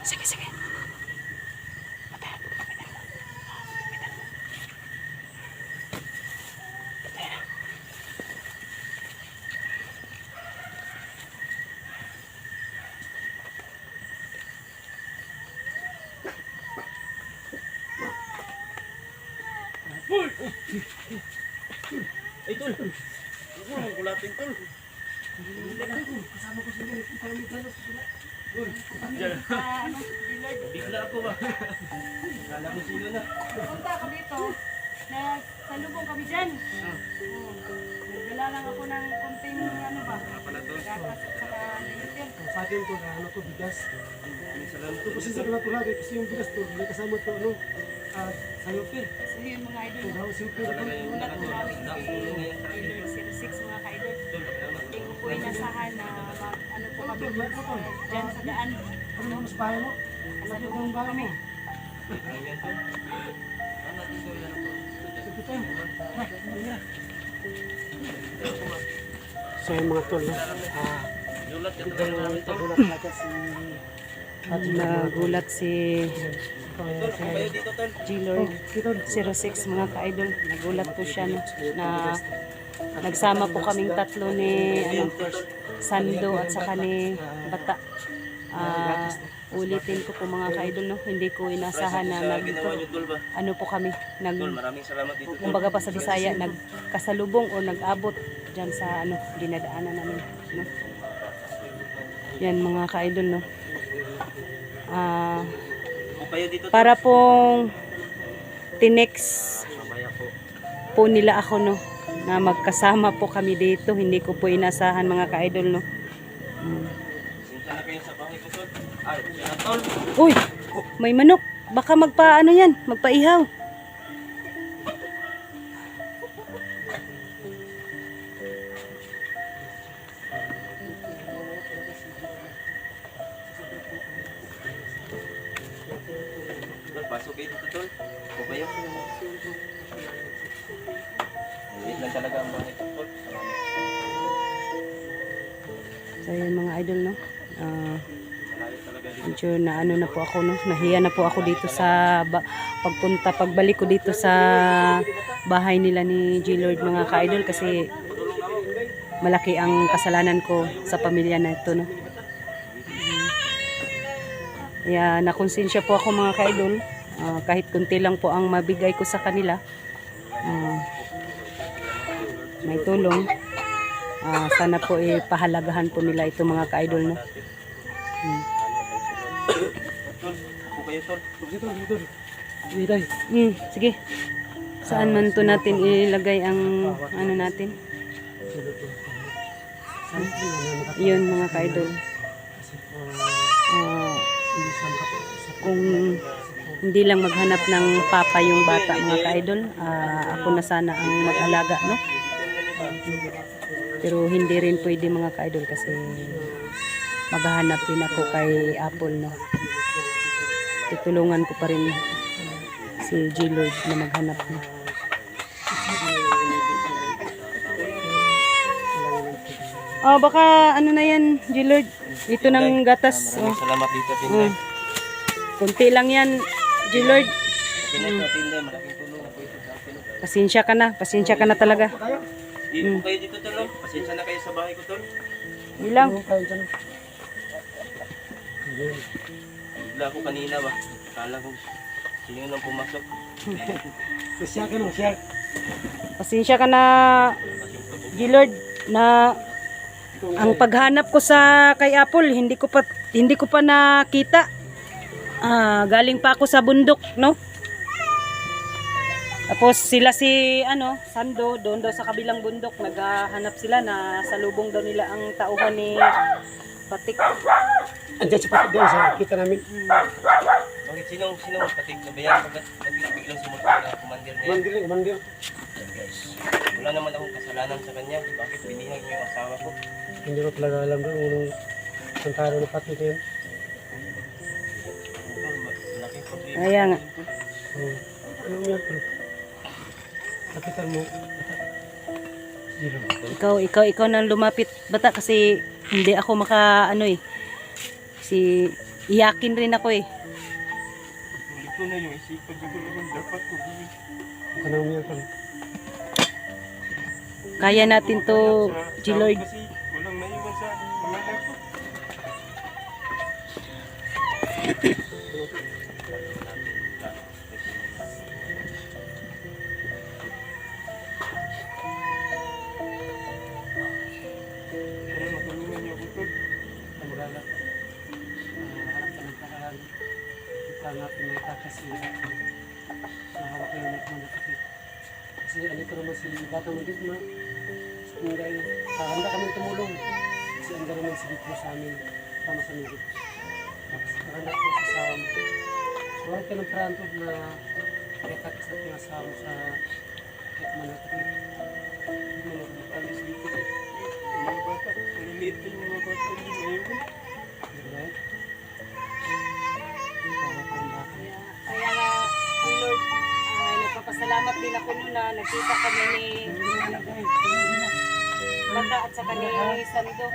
Sige, sige. Ay, tol. Huwag mo gulatin, tol. Kasama ko sila. Parang may galos sila. Bigla ako ba? Kala mo sino na. Punta ako dito. Nagsalubong kami dyan. Nagdala lang ako ng konting ano ba? Gatas at saka liutin. Sa akin to, na ano to, bigas. Salamat Ito kasi sa kanila lagi, kasi yung bigas to, may kasama to, ano, sayopin. Kasi yung mga idol Ito na daw, sayopin. ulat ko namin si Idol 06 mga ka-idol. Hindi ko po inasahan na ano po kami dyan sa daan. Ano mo, mas bahay mo? Lapit mo ang bahay mo. Ito tayo. Ay, ano yan? So yung mga tol, Yulat yan nagulat natin si Nagulat si kayo dito, tol. G-Lord 06 mga ka-idol. Nagulat po siya no, na nagsama po kaming tatlo ni Sando at saka ni Bata. Ulitin ko po mga ka-idol no, hindi ko inasahan na ano po kami Maraming salamat dito, tol. kumbaga pa sa Bisaya nagkasalubong o nag-abot diyan sa ano dinadaanan namin no. Yan mga ka-idol no. Kayo dito, tol. Para pong tinex Mamaya po. po nila ako no na magkasama po kami dito, hindi ko po inasahan mga ka-idol no. Sinta na kayo sa bahay ko, tol. Ay, yan, tol. Uy, may manok. Baka magpaano yan, magpaihaw. Tol, pasok kayo dito, tol. O kayo. Wait lang talaga ang bahay ko, tol. So yan mga idol no. Malayo talaga dito. Medyo na ano na po ako no. Nahiya na po ako dito sa pagbalik ko dito sa bahay nila ni G-Lord mga ka-idol kasi malaki ang kasalanan ko sa pamilya na ito no. Kaya nakonsensya po ako mga ka-idol. Kahit kunti lang po ang mabigay ko sa kanila. May tulong. Sana po ipahalagahan po nila ito mga ka-idol no. Tol, ako kayo, tol. dito. Biday. Sige. Saan man to natin ilagay ang ano natin? Yun mga ka-idol. Kung hindi lang maghanap ng papa yung bata mga ka-idol, ako na sana ang mag-alaga no. Pero hindi rin pwede mga ka-idol kasi maghahanap din ako kay Apple no. Tutulungan ko pa rin si G-Lord na maghanap no. Oh, baka ano na yan, G-Lord. Ito ng gatas. Maraming salamat dito, Tinday. Kunti lang yan, G-Lord. Tinday, Tinday, malaking tulong na po ito sa akin. Pasensya ka na talaga. Dito po kayo dito, tol. No? Pasensya na kayo sa bahay ko, tol. Ilang. Bigla ako kanina ba? Kala ko sino nang pumasok. Siya ka no, siya. Pasensya ka na, G-Lord, na ang paghanap ko sa kay Apple, hindi ko pa nakita. Galing pa ako sa bundok, no? Tapos sila si Sando doon daw sa kabilang bundok naghahanap sila na salubong daw nila ang tauhan ni Patik. Andiyan sa patig doon sa kita namin. Bakit sinong patig na bayan? Bakit biglang sumunod na commander niya? Mandir. Guys, wala naman akong kasalanan sa kanya. Bakit binihag niya yung asawa ko? Hindi ko talaga alam doon unang santaro na patig yun. Malaking problema. Kaya nga. Ano yan? Kapitan mo. Ikaw na lumapit bata kasi hindi ako si Iyakin rin ako eh. Hindi ko na yung isipan ko naman dapat ko gawin. Ito na umiyak kami. Kaya natin to, G-Lord. Kasi walang naiwan sa mga anak ko. Pero matulungan niyo ako tol. Kamagala. Harap ka ng paraan. Ito natin may kakasi. Nahawak kayo na itong nakakit. Kasi ano ko naman si Batang Magit na. Dahil handa kami tumulong. Kasi handa naman si Gitmo sa amin. Tama sa Magit. Tapos nakanak ko sa sawam. So huwag ka ng paraan tol na ikakas na pinasawam sa Gitmo na kapit. Hindi mo alis dito. Yung mga bata, maliliit din yung mga bata, hindi maiwan. Right? Tama ko ang bata. Kaya nga, Lord, nagpapasalamat din ako noon na nagkita kami ni Bata at saka ni Sando.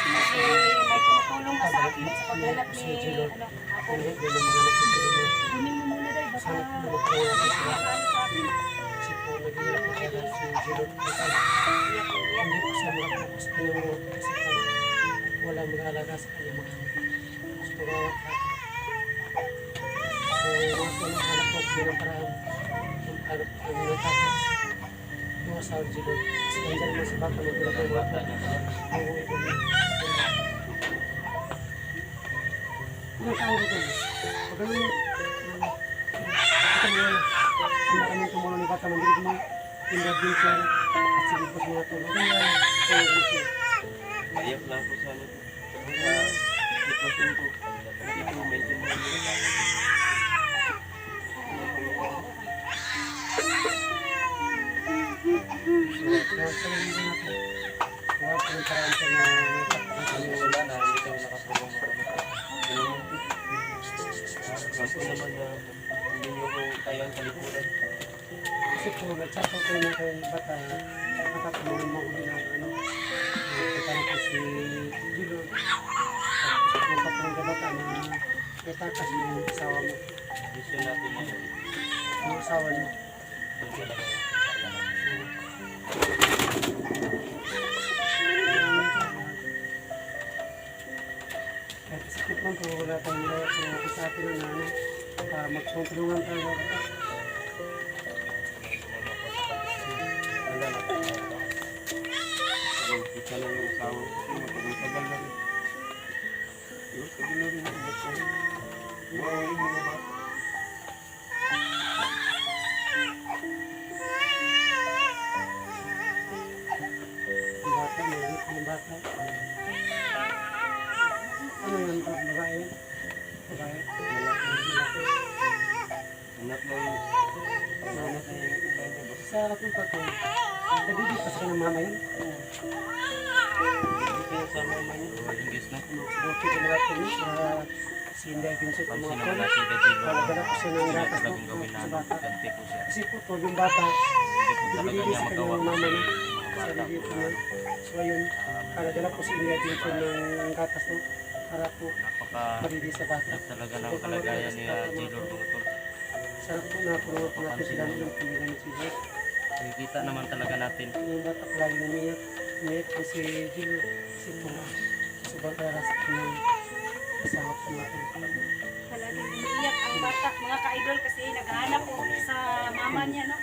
Kasi may tumutulong na sa akin sa paghanap ni ako. Hindi na mga nakikita. Kunin mo muna dahil baka Sana po magkawa ko sila. ano sa akin. Kasi po nag-iirap ko siya dahil si Gilot. Hindi po siya makapokus po kasi po wala mag-aalaga sa kanya mga gusto ko awat ka. So mga po nang hanap ko bilang paraan kung paano po kami natakas. Mga sa Gilot. Kasi nandiyan naman si Bata mag-iirap ng bata. Ang uwi niya. Ilang tao ko dyan? Pag ano yung handa kami tumulong ni Bata Mandirig mo in-adventure at sige po sa mga tulong Iyak lang po sa ano. Sa sitwasyon ko. Dito medyo mahirap. Wala na, hindi kami nakatulong mo. Kaso naman na hindi nyo ko kayang kalikuran. kasi po nag-chat ko kayo na kay Bata nakatulungan mo ulit ng ano nagkakaroon po si Gilo tapos po patulong ka Bata na itakas yung asawa mo Gusto natin na yung asawa mo doon talaga. kahit sakit man po wala tayong nilawat sa atin na ano magtulungan tayo Bata. Wala na. Pero kita lang yung asawa ko. Matagal na rin. Yung tagal na rin yung bata. Yung mga bata. Yung bata, maliit yung bata. Ano yan? Babae? Babae? Anak na yung Mama anak na yung iba niya. Basta sa harap ng pato. Nabibig pa sa kanyang mama yun. hindi kayo sa mama niya. Ingles na. Okay, yung mga tuloy para si Inday Vincent ang mga Pansin naman tuloy. natin ka Gilo. Nagdala ko siya ng gatas Talagang gawin sa namin. bata. Ganti po siya. Kasi po, tuwag yung bata, Hindi po talaga nabibig niya sa magawa. kanyang mama niya. Mga Sa bata po dito na na. So ayun, nagdala ko si Inday Vincent ng gatas no, para po napaka mabibig sa bata. talaga ng kalagayan ni Gilo mga tol. Sarap po na puno po natin sila ng pilihan ni Gilo. Nakikita naman talaga natin. Yung bata palagi umiyak. Umiyak po si Gilo. Kasi po, sobrang karas ng kasama po natin. Talagang umiiyak ang bata, mga ka-idol, kasi naghahanap po sa mama niya, no?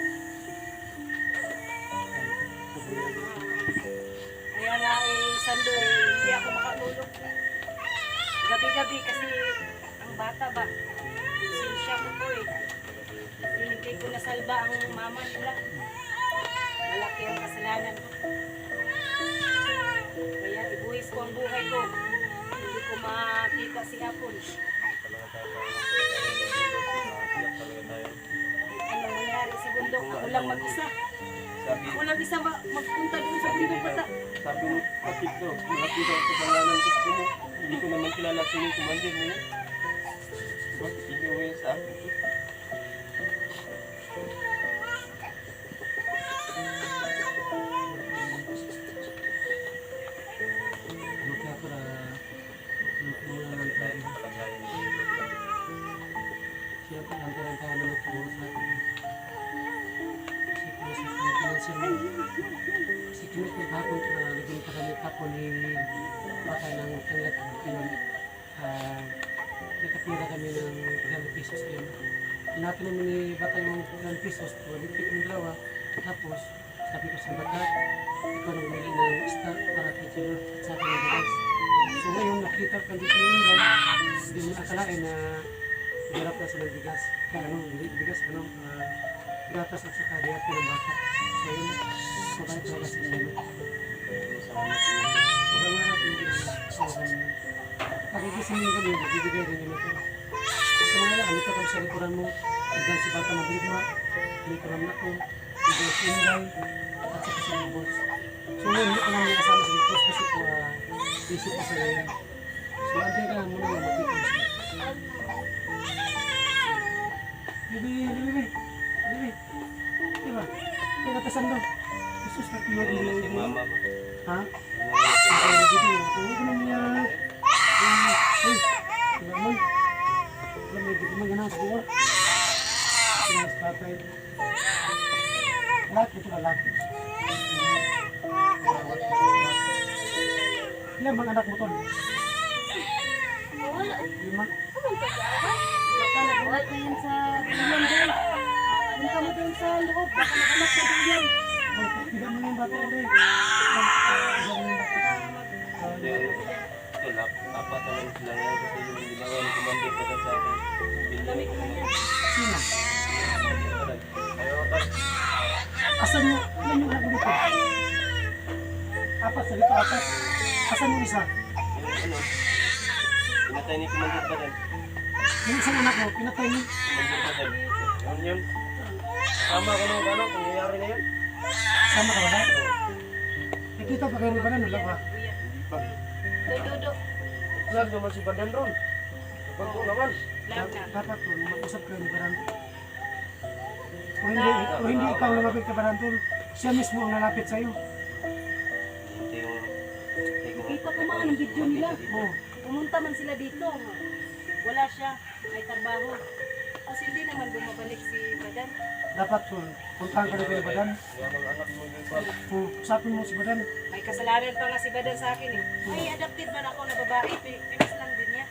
Kaya nga Sando, hindi ako makatulog. Gabi-gabi kasi ang bata ba, sinsya ko po hindi ko nasalba ang mama nila. Malaki ang kasalanan ko. Kaya ibuhis ko ang buhay ko. Hindi ko makita si Apon. Ano nangyari sa bundok? Ako lang mag-isa. Sabi, Ako lang isa magpunta doon sa bundok bata. sabi mo, kapit ko, malapit ako sa pangalan ko sa mo. Hindi ko naman kilala sino yung commander mo yun. Bakit ikaw yun sa akin? Ano kaya para mga tayo. kahapon naging kami kapon ni bakay ng tanggap yun. Nakapira kami ng 12 pesos yun. Natin naman ni bakay ng 12 pesos, walipit ng dalawa. Tapos, sabi ko sa bata, ikaw nang bumili ng isda para kay Chilo at sa akin ng bigas. So ngayon, nakita ka dito yung lang, hindi mo akalain na hirap na sila ng bigas. Kaya ano, bigas, gatas at saka diya ng bata. So yun, mabait talaga si Chilo. Magang nga natin yung pakikisin mo kami, bibigay rin nila ito. So ngayon, ano ka kami sa likuran mo, hanggang si bata magbigma, likuran na ko, hanggang si Inday, at saka si Boss. So ngayon, hindi ko namin kasama sa Boss kasi po, busy po sa ngayon. So antay ka lang muna na makita mo siya. Bibi. Diba? Kaya natasan daw. Jesus, nagpilog nila Si mama ba? ha? Ang bibi, huwag ko na niya. Ay, diba man? Wala may bibi man ganang sa buwan. Sinas patay. Lahat ito na lahat. Ilan bang anak mo tol? 5? Baka nag-ulat na yan sa bilan din. Punta mo dun sa loob. Baka nag-anak sa bilan. Tidak mo yung bata ulit. Tidak mo yung bata. Ito, apat naman sila ngayon kasi yung ginawa ni Commander pa sa akin. Dami ko na yan. Sino? Ayaw ka. Asan yung, ilan yung anak mo dito? Apat, sa dito apat. Asan yung isa? Yung ano, pinatay ni Commander pa din. Yung isang anak mo, pinatay niyo. Commander pa din. Yun. Tama ko nung ano, pangyayari na yun. Sama ka ba na? Nakita pa kayo ni Banan, wala ba? Dodo. Vlog naman si Badan ron. Kapag ko naman. Love na. Dapat po, mag-usap kayo ni Banan. O hindi ikaw lumapit ka Banan tol, siya mismo ang nalapit sa'yo. Hindi ko. Kita ko mga ng video nila. Oo. Pumunta man sila dito. Wala siya. May trabaho. Kasi hindi naman bumabalik si Badan. Dapat po, puntahan ka rin kay Badan. Yan ang anak mo yung bal. Usapin mo si Badan. May kasalanan pa nga si Badan sa akin eh. Ay, adopted man ako na babae. Pinis lang din niya.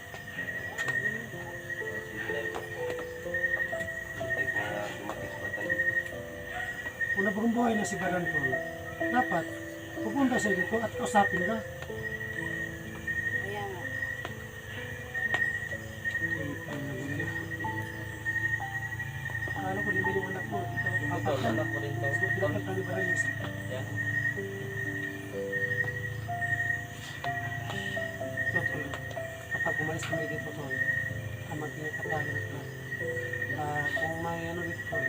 Kung nabagong buhay na si Badan tol, dapat pupunta sa dito at usapin ka. Kaya nga. Ano ko, lima yung anak mo. Ito, Ito, apat ka. anak mo rin to. So, pinapit ka ni Badan yung isa. Yan. Ito, tol. Kapag umalis kami dito, tol, ang magtinatatagan na. Kung may ano dito, tol,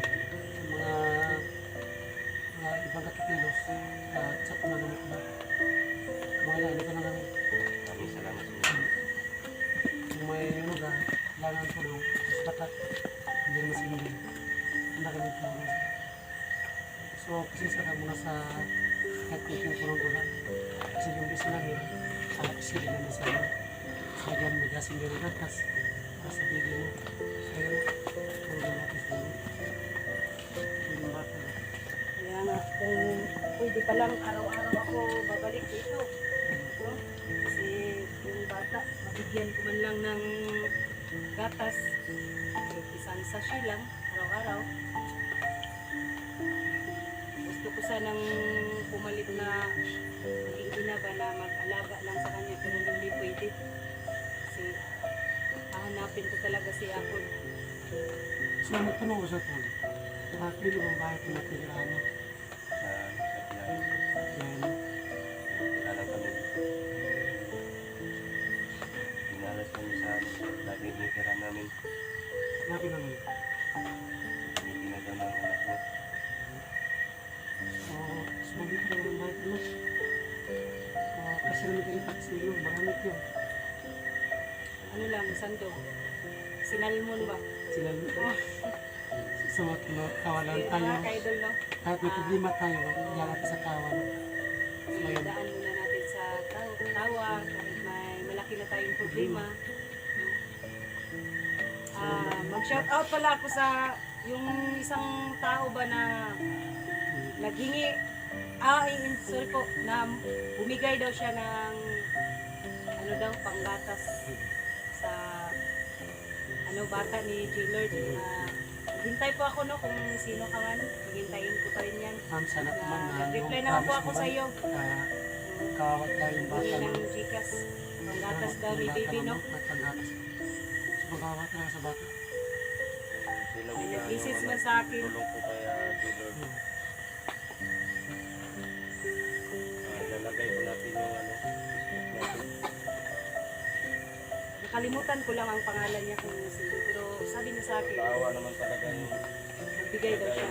mga ibang katikilos, chat na naman ko na. Mga ilan ka na lang. Maraming salamat sa inyo. Kung may ano ka, kailangan ko lang, mas bata, hindi naman sa hindi. Handa ka ng tulong. So, pasensya ka muna sa kahit kung kulong-kulong. Kasi yung bis namin, isili namin sa inyo. So, again, may gasing din ang gatas. Para sa video mo. So, yun, tulong natin sa inyo. Yung bata. Kaya nga, kung pwede pa lang araw-araw ako babalik dito. No? Kasi yung bata, mabigyan ko man lang ng gatas. Isang sachet lang, araw-araw. Gusto ko sanang pumalit na maging ina ba na mag-alaga lang sa kanya pero hindi pwede. Kasi hahanapin ko talaga si Apple. So, nagtanong ko sa ito. Pili bang bahay ko na tinirahan mo? Sa biyahe. Yan. Alam kami. Pinalas kami sa laging itira namin. Sinabi naman. Hindi ginagawa ng anak mo. So, dito lang ang bahay ko na. Kasi naman kayo taxi yun, maramit yun. Ano lang, Sando? Sinalmon ba? Sila sa mga kawalan Yung tayo. mga ka-idol, no? Kahit may problema tayo, yan natin sa kawan. Ngayon, Daan muna natin sa tawa, kahit may malaki na tayong problema. Mag-shout out pala ako sa yung isang tao ba na naghingi Sorry po, na bumigay daw siya ng ano daw, panggatas sa bata ni J-Lord. Hintay po ako no kung sino ka man. Hintayin ko pa rin yan. Ma'am, sana po ma'am na Reply yung naman po promise ako mo, sa ma'am, iyo. Kawat tayo yung bata Hindi no? ng Gcash. Panggatas daw ni Yung baby bata, no. ma'am, at panggatas. So, magkawat talaga sa bata. May nag-isis man sa akin. Tulong po kaya Lord. Lalagay po natin yung natin. Nakalimutan ko lang ang pangalan niya kung sino. Pero sabi niya sa akin, Taawa naman talaga yung nagbigay daw siya.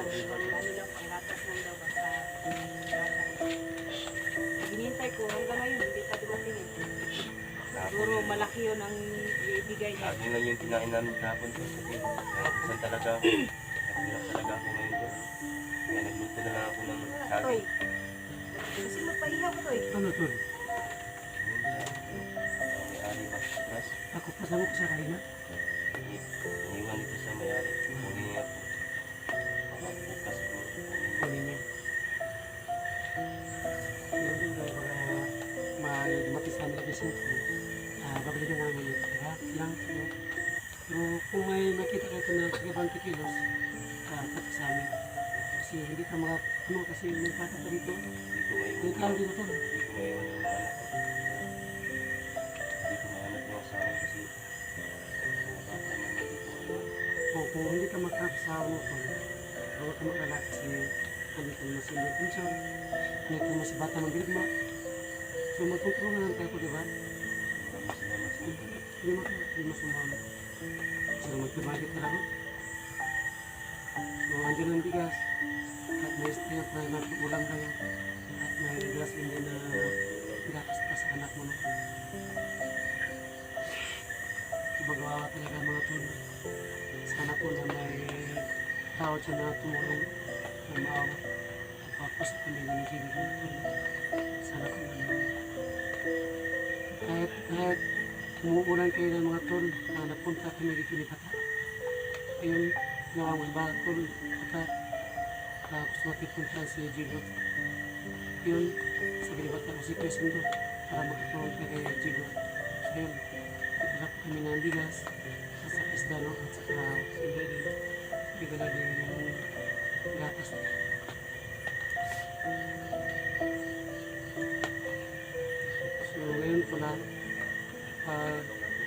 Panggatas lang daw basta. Hinintay ko hanggang ngayon, hindi pa dumating eh. Siguro malaki yun ang ibigay niya. akin lang yung kinain namin kahapon po. Kasi saan talaga ako. Nagpilap talaga ako ngayon doon. Kaya nagluto na lang ako ng Toy. saging. Kasi magpaihaw ko, Toy. Ano to? May-ari mas. Ako pa lang ko sa Rayna. Iniwan ito sa may-ari. Huli niya po. Bukas po. Kunin niya. Yan din daw para matisan nila kasi babalik na naman yun. Diba? Lang. Pero kung may makita kayo na sa 20 kilos, pati sa amin. Kasi hindi ka kasi may bata pa dito. Hindi ko may May tao dito to. Hindi ko maiwan yung mga anak ko. Hindi ko mahanap yung asawa kasi mga bata naman dito. O kung hindi ka makasawa mo to, huwag ka makalala kasi nandito naman si Lord Pinson, nandito naman si Bata ng Birigma. So magtutulungan lang tayo po, diba? Maraming salamat sa inyo. Hindi mo sumama. So magpibagit ka lang. So andyan ang bigas. At may strength na nagpulang kayo. At may bigas hindi na gatas pa sa anak mo. No? So magawa talaga ang mga tulong. Sana po na may tao dyan na tumulong na maawa. Tapos sa pamilya ni Jimmy na tulong. Sana po na kahit umuulan kayo ng mga tol, napunta kami dito ni Pata. Ayun, nawawang ba tol, Pata, gusto natin punta si Jilot. Yun, sabi ni Pata ko si President doon, para makatulong ka kay Jilot. So yun, nagdala po kami ng bigas, at sa isda, no? At saka sila din, bigala din yung gatas. So ngayon pala,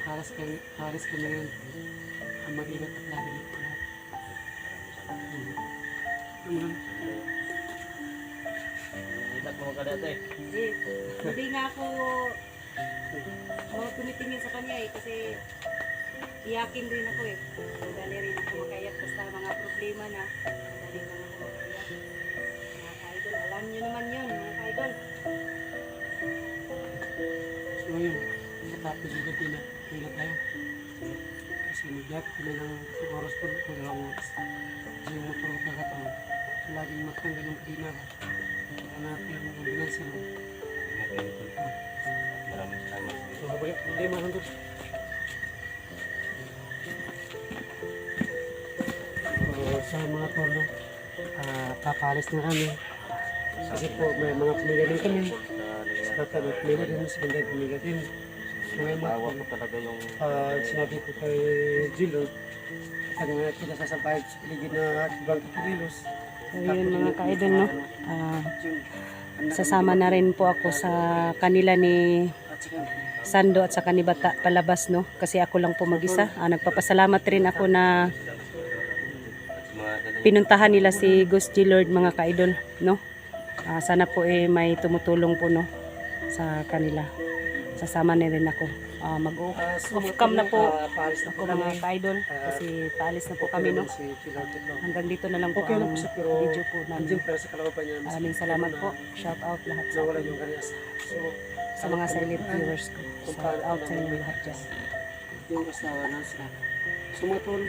haras kami ngayon ang mag-ingat at lagi dito lahat. Inak mo ka dati. Hindi nga ako tumitingin sa kanya eh kasi iyakin din ako eh. Madali rin ako makayak basta mga problema na madali lang ako makayak. Mga ka-idol, alam nyo naman yun mga ka-idol. So yun, katapos yung gabi na kaya tayo. Kasi mag-yak kami ng oras po kung dalawang oras. Kasi yung motor ko kakataon. So laging matanggal yung kadina ba. Kaya natin yung ambulansya no. Ingat kayo tol. Maraming salamat. So habang problema nandun. So sa mga tolo, papalis na kami. Kasi po may mga pamilya din kami. Sa bata may pamilya din, sa hindi pamilya din. So ngayon Tawa ko talaga yung sinabi ko kay Jilo, pag nga kita sasabayad sa paligid na ibang kilos. So yun mga ka-idol no. Sasama na rin po ako sa kanila ni Sando at sa kanibata palabas no. Kasi ako lang po mag-isa. Nagpapasalamat rin ako na mga dala pinuntahan nila si Ghost G Lord mga ka-idol no. Sana po may tumutulong po no sa kanila. Sasama na rin ako. Mag-off cam na po paalis na po ako mga ka-idol kasi paalis na po kami no. Hanggang dito na lang po Okay lang ang po siya, pero video po namin. andyan para sa kalaban niya. Maraming salamat po. Shout out lahat sa, Nawala yung kanyas. So, sa mga silent viewers ko. Shout out sa inyo lahat dyan. yung asawa na sila. Sumatol.